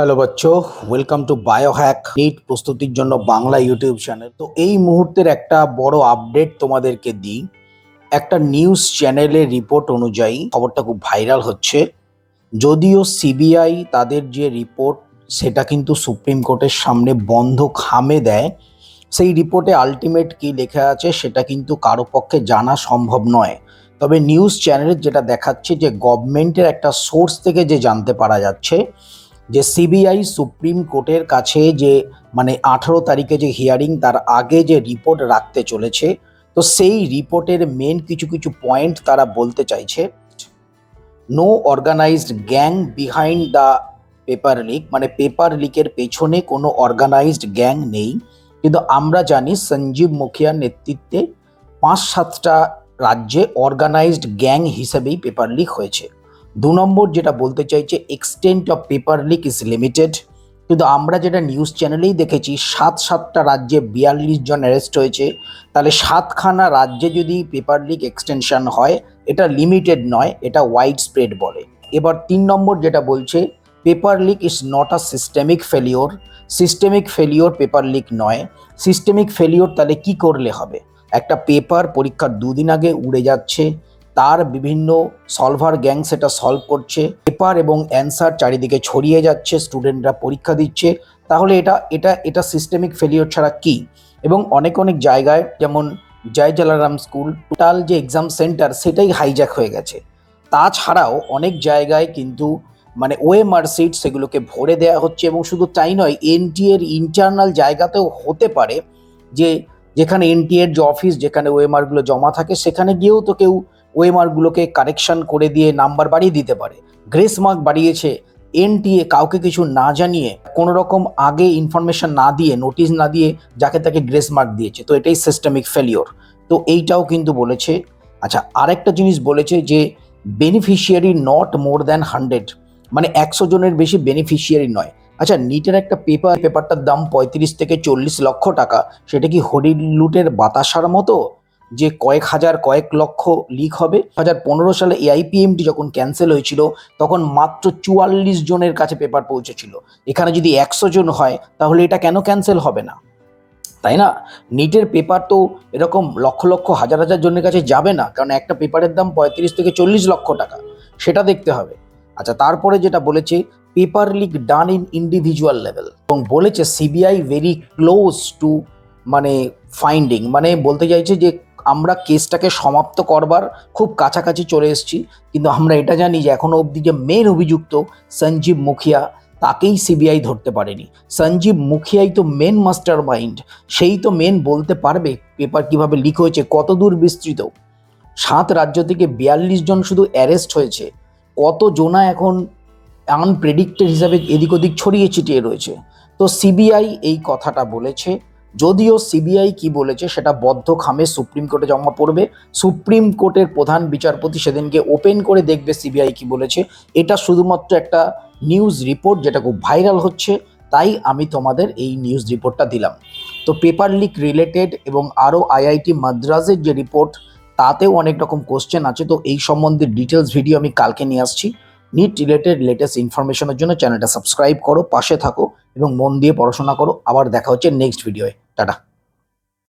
Hello বাচ্চো, welcome to Biohack NEET প্রস্তুতির জন্য বাংলা ইউটিউব চ্যানেল। তো এই মুহূর্তের একটা বড় আপডেট তোমাদেরকে দিই। একটা নিউজ চ্যানেলের রিপোর্ট অনুযায়ী খবরটা খুব ভাইরাল হচ্ছে। যদিও সিবিআই তাদের যে রিপোর্ট সেটা কিন্তু সুপ্রিম কোর্টের সামনে বন্ধ খামে দেয়, সেই রিপোর্টে আলটিমেট কি লেখা আছে সেটা কিন্তু কারো পক্ষে জানা সম্ভব নয়। তবে নিউজ চ্যানেলের যেটা দেখাচ্ছে যে গভর্নমেন্টের একটা সোর্স থেকে যে জানতে পারা যাচ্ছে যে সিবিআই সুপ্রিম কোর্টের কাছে যে 18 তারিখে যে হিয়ারিং তার আগে যে রিপোর্ট রাখতে চলেছে, তো সেই রিপোর্টের মেন কিছু কিছু পয়েন্ট তারা বলতে চাইছে। No organized gang behind the paper leak, paper লিকের পেছনে কোনো অর্গানাইজড গ্যাং নেই, কিন্তু আমরা জানি সঞ্জীব মুখিয়ার নেতৃত্বে 5-7টা রাজ্যে অর্গানাইজড গ্যাং হিসেবেই পেপার লিক হয়েছে। 2 নম্বর যেটা বলতে চাইছে, extent of paper leak is limited, কিন্তু আমরা যেটা নিউজ চ্যানেলেই দেখেছি 7টা রাজ্যে 42 জন অ্যারেস্ট হয়েছে। তাহলে 7খানা রাজ্যে যদি পেপার লিক এক্সটেনশন হয়, এটা লিমিটেড নয়, এটা ওয়াইড স্প্রেড বলে। এবার 3 নম্বর যেটা বলছে, paper leak is not a systemic failure. Systemic failure paper leak নয়। সিস্টেমিক ফেলিওর তাহলে কি করলে হবে? একটা পেপার পরীক্ষার 2 দিন আগে উড়ে যাচ্ছে, তার বিভিন্ন সলভার গ্যাং সেটা সলভ করছে, পেপার এবং অ্যান্সার চারিদিকে ছড়িয়ে যাচ্ছে, স্টুডেন্টরা পরীক্ষা দিচ্ছে, তাহলে এটা এটা এটা সিস্টেমিক ফেলিওর ছাড়া কি? এবং অনেক অনেক জায়গায়, যেমন জয় জলারাম স্কুল, টোটাল যে এক্সাম সেন্টার সেটাই হাইজ্যাক হয়ে গেছে। তাছাড়াও অনেক জায়গায় কিন্তু ওএমআর সিট সেগুলোকে ভরে দেওয়া হচ্ছে, এবং শুধু তাই নয়, এনটিএ এর ইন্টারনাল জায়গাতেও হতে পারে যে যেখানে এনটিএ এর যে অফিস, যেখানে ওএমআরগুলো জমা থাকে, সেখানে গিয়েও তো কেউ ওএমআরগুলোকে কারেকশন করে দিয়ে নাম্বার বাড়িয়ে দিতে পারে। গ্রেস মার্ক বাড়িয়েছে এনটিএ কাউকে কিছু না জানিয়ে, কোনো রকম আগে ইনফরমেশন না দিয়ে, নোটিশ না দিয়ে যাকে তাকে গ্রেস মার্ক দিয়েছে, তো এটাই সিস্টেমিক ফেলিওর। তো এইটাও কিন্তু বলেছে। আচ্ছা, আরেকটা জিনিস বলেছে যে বেনিফিশিয়ারি নট মোর দ্যান 100, 100 জনের বেশি বেনিফিশিয়ারি নয়। আচ্ছা, নিটের একটা পেপারটার দাম 35 থেকে 40 লক্ষ টাকা, সেটা কি হরির লুটের বাতাসার মতো যে কয়েক হাজার কয়েক লক্ষ লিক হবে? 2015 সালে এআইপিএমটি যখন ক্যান্সেল হয়েছিল, তখন মাত্র 44 জনের কাছে পেপার পৌঁছেছিল। এখানে যদি 100 জন হয়, তাহলে এটা কেন ক্যান্সেল হবে না, তাই না? নিটের পেপার তো এরকম লক্ষ লক্ষ হাজার হাজার জনের কাছে যাবে না, কারণ একটা পেপারের দাম 35 থেকে 40 লক্ষ টাকা, সেটা দেখতে হবে। আচ্ছা, তারপরে যেটা বলেছে, paper leak done in individual level, এবং বলেছে CBI very close two finding, বলতে চাইছে যে আমরা কেসটাকে সমাপ্ত করবার খুব কাছাকাছি চলে এসেছি, কিন্তু আমরা এটা জানি যে এখনো অবধি যে মেন অভিযুক্ত সঞ্জীব মুখিয়া, তাকেই সিবিআই ধরতে পারেনি। সঞ্জীব মুখিয়াই তো মেন মাস্টার মাইন্ড, সেই তো মেন বলতে পারবে পেপার কিভাবে লিক হয়েছে, কত দূর বিস্তৃত। 7 রাজ্য থেকে 42 জন শুধু অ্যারেস্ট হয়েছে, কত জনা এখন আনপ্রেডিক্টেড হিসাবে এদিক ওদিক ছড়িয়ে ছিটিয়ে রয়েছে। তো সিবিআই এই কথাটা বলেছে। যদিও সিবিআই কি বলেছে সেটা বদ্ধ খামে সুপ্রিম কোর্টে জমা পড়বে, সুপ্রিম কোর্টের প্রধান বিচারপতি সেদিনকে ওপেন করে দেখবে সিবিআই কি বলেছে। এটা শুধুমাত্র একটা নিউজ রিপোর্ট যেটা খুব ভাইরাল হচ্ছে, তাই আমি তোমাদের এই নিউজ রিপোর্টটা দিলাম। তো পেপার লিক রিলেটেড এবং আরও আইআইটি মাদ্রাজের যে রিপোর্ট, তাতেও অনেক রকম কোশ্চেন আছে, তো এই সম্বন্ধে ডিটেলস ভিডিও আমি কালকে নিয়ে আসছি। নিট রিলেটেড লেটেস্ট ইনফরমেশনের জন্য চ্যানেলটা সাবস্ক্রাইব করো, পাশে থাকো এবং মন দিয়ে পড়াশোনা করো। আবার দেখা হচ্ছে নেক্সট ভিডিওয়ে। টাটা।